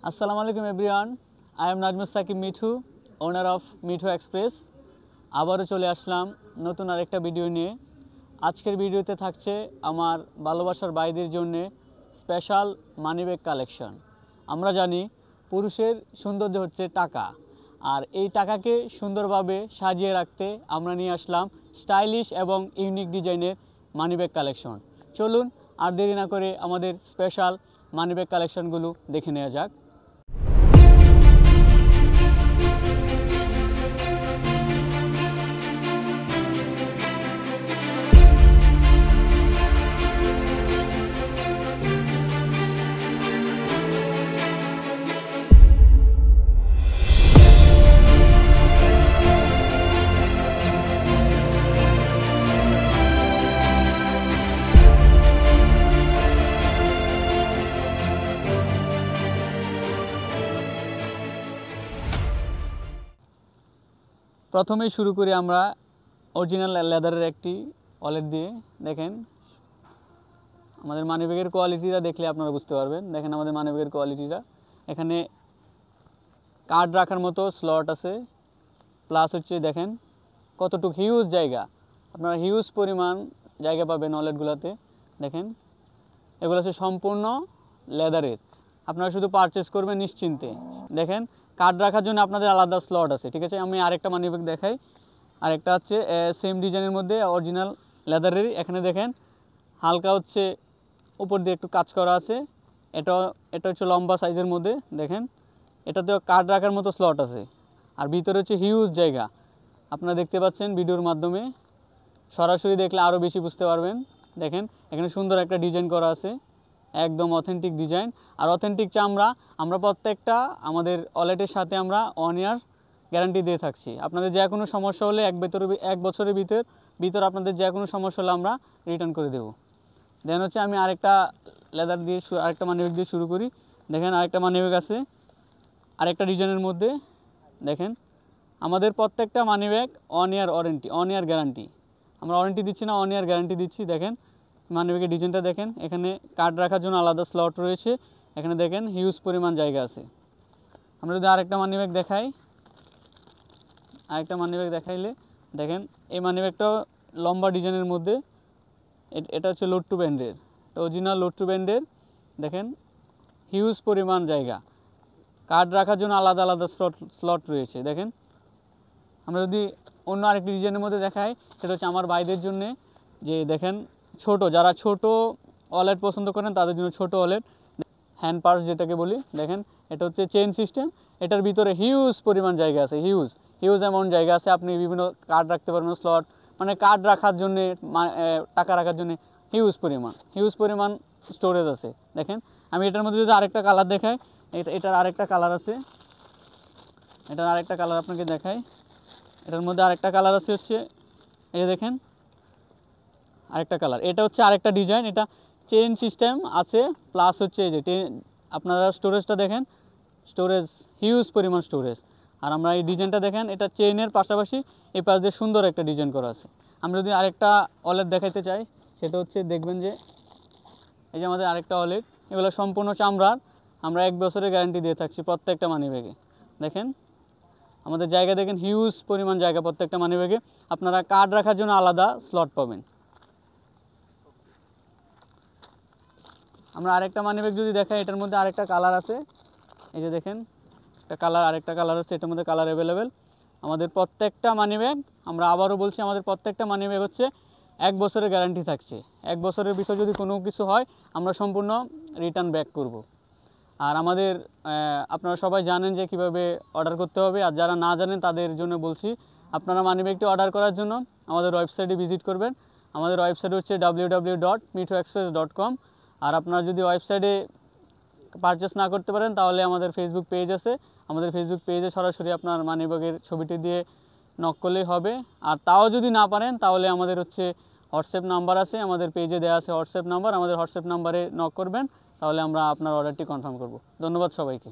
Assalamu alaikum everyone. I am Najmus Sakib Mithu, owner of Mithu Express. আবারও চলে আসলাম নতুন আরেকটা ভিডিও নিয়ে। আজকের ভিডিওতে থাকছে আমার ভালোবাসার ভাইদের জন্য স্পেশাল মানিব্যাগ কালেকশন। আমরা জানি পুরুষের সৌন্দর্য হচ্ছে টাকা, আর এই টাকাকে সুন্দরভাবে সাজিয়ে রাখতে আমরা নিয়ে আসলাম স্টাইলিশ এবং ইউনিক ডিজাইনের মানিব্যাগ কালেকশন। চলুন আর দেরি না করে আমাদের স্পেশাল মানিব্যাগ কালেকশনগুলো দেখে নেওয়া যাক। প্রথমেই শুরু করি আমরা অরিজিনাল লেদারের একটি ওয়ালেট দিয়ে। দেখেন আমাদের মানিব্যাগের কোয়ালিটিটা দেখলে আপনারা বুঝতে পারবেন। দেখেন আমাদের মানিব্যাগের কোয়ালিটিটা, এখানে কার্ড রাখার মতো স্লট আছে, প্লাস হচ্ছে দেখেন কতটুকু হিউজ জায়গা, আপনারা হিউজ পরিমাণ জায়গা পাবেন ওয়ালেটগুলোতে। দেখেন এগুলো হচ্ছে সম্পূর্ণ লেদারের, আপনারা শুধু পারচেস করবেন নিশ্চিন্তে। দেখেন কার্ড রাখার জন্য আপনাদের আলাদা স্লট আছে, ঠিক আছে। আমি আরেকটা মানিব্যাগ দেখাই, আরেকটা হচ্ছে সেম ডিজাইনের মধ্যে অরিজিনাল লেদারেরই। এখানে দেখেন হালকা হচ্ছে উপর দিয়ে একটু কাজ করা আছে, এটা হচ্ছে লম্বা সাইজের মধ্যে। দেখেন এটাতেও কার্ড রাখার মতো স্লট আছে, আর ভিতরে হচ্ছে হিউজ জায়গা। আপনারা দেখতে পাচ্ছেন ভিডিওর মাধ্যমে, সরাসরি দেখলে আরও বেশি বুঝতে পারবেন। দেখেন এখানে সুন্দর একটা ডিজাইন করা আছে, একদম অথেন্টিক ডিজাইন আর অথেন্টিক চামড়া। আমরা প্রত্যেকটা আমাদের ওয়ালেটের সাথে আমরা 1 ইয়ার গ্যারান্টি দিয়ে থাকছি। আপনাদের যে কোনো সমস্যা হলে এক বছরের ভিতর আপনাদের যে কোনো সমস্যা হলে আমরা রিটার্ন করে দেবো। দেন হচ্ছে আমি আরেকটা লেদার দিয়ে আরেকটা মানিব্যাগ দিয়ে শুরু করি। দেখেন আরেকটা মানিব্যাগ আছে আরেকটা ডিজাইনের মধ্যে। দেখেন আমাদের প্রত্যেকটা মানিব্যাগ 1 ইয়ার ওয়ারেন্টি, 1 ইয়ার গ্যারান্টি। আমরা ওয়ারেন্টি দিচ্ছি না, 1 ইয়ার গ্যারান্টি দিচ্ছি। দেখেন মানিব্যাগের ডিজাইনটা দেখেন, এখানে কার্ড রাখার জন্য আলাদা স্লট রয়েছে। এখানে দেখেন হিউজ পরিমাণ জায়গা আছে। আমরা যদি আরেকটা মানিব্যাগ দেখাই, আরেকটা মানিব্যাগ দেখাইলে দেখেন এই মানিব্যাগটাও লম্বা ডিজাইনের মধ্যে। এটা হচ্ছে লোড টু ব্যান্ডের, অরিজিনাল লোড টু ব্যান্ডের। দেখেন হিউজ পরিমাণ জায়গা, কার্ড রাখার জন্য আলাদা আলাদা স্লট রয়েছে। দেখেন আমরা যদি অন্য আরেকটি ডিজাইনের মধ্যে দেখাই, সেটা হচ্ছে আমার ভাইদের জন্যে, যে দেখেন যারা ছোট ওয়ালেট পছন্দ করেন তাদের জন্য ছোট ওয়ালেট, হ্যান্ড পার্স যেটাকে বলি। দেখেন এটা হচ্ছে চেইন সিস্টেম, এটার ভিতরে হিউজ পরিমাণ জায়গা আছে, হিউজ অ্যামাউন্ট জায়গা আছে। আপনি বিভিন্ন কার্ড রাখতে পারবেন, স্লট মানে কার্ড রাখার জন্যে, টাকা রাখার জন্যে হিউজ পরিমাণ স্টোরেজ আছে। দেখেন আমি এটার মধ্যে যদি আরেকটা কালার দেখাই, এটার আরেকটা কালার আছে, এটার আরেকটা কালার আপনাকে দেখাই। এটার মধ্যে আরেকটা কালার আছে হচ্ছে এই যে দেখেন আরেকটা কালার, এটা হচ্ছে আরেকটা ডিজাইন। এটা চেইন সিস্টেম আছে, প্লাস হচ্ছে এই যে আপনারা স্টোরেজটা দেখেন, স্টোরেজ হিউজ পরিমাণ স্টোরেজ। আর আমরা এই ডিজাইনটা দেখেন, এটা চেইনের পাশাপাশি এই পাশ দিয়ে সুন্দর একটা ডিজাইন করা আছে। আমরা যদি আরেকটা ওয়ালেট দেখাইতে চাই, সেটা হচ্ছে দেখবেন যে এই যে আমাদের আরেকটা ওয়ালেট, এগুলো সম্পূর্ণ চামড়ার। আমরা 1 বছরের গ্যারান্টি দিয়ে থাকছি প্রত্যেকটা মানিব্যাগে। দেখেন আমাদের জায়গা দেখেন, হিউজ পরিমাণ জায়গা প্রত্যেকটা মানিব্যাগে। আপনারা কার্ড রাখার জন্য আলাদা স্লট পাবেন। আমরা আরেকটা মানিব্যাগ যদি দেখাই, এটার মধ্যে আরেকটা কালার আছে, এই যে দেখেন আরেকটা কালার আছে, এটার মধ্যে কালার অ্যাভেলেবেল। আমাদের প্রত্যেকটা মানিব্যাগ, আমরা আবারও বলছি, আমাদের প্রত্যেকটা মানিব্যাগ হচ্ছে 1 বছরের গ্যারান্টি থাকছে। 1 বছরের ভিতর যদি কোনো কিছু হয় আমরা সম্পূর্ণ রিটার্ন ব্যাক করব। আর আমাদের আপনারা সবাই জানেন যে কীভাবে অর্ডার করতে হবে, আর যারা না জানেন তাদের জন্য বলছি, আপনারা মানিব্যাগটি অর্ডার করার জন্য আমাদের ওয়েবসাইটে ভিজিট করবেন। আমাদের ওয়েবসাইট হচ্ছে www.mithuexpress.com। আর আপনারা যদি ওয়েবসাইটে পারচেস না করতে পারেন তাহলে আমাদের ফেসবুক পেজ আছে, আমাদের ফেসবুক পেজে সরাসরি আপনার মানিব্যাগের ছবিটি দিয়ে নক করলেই হবে। আর তাও যদি না পারেন তাহলে আমাদের হচ্ছে হোয়াটসঅ্যাপ নাম্বার আছে, আমাদের পেজে দেওয়া আছে হোয়াটসঅ্যাপ নাম্বার, আমাদের হোয়াটসঅ্যাপ নাম্বারে নক করবেন, তাহলে আমরা আপনার অর্ডারটি কনফার্ম করব। ধন্যবাদ সবাইকে।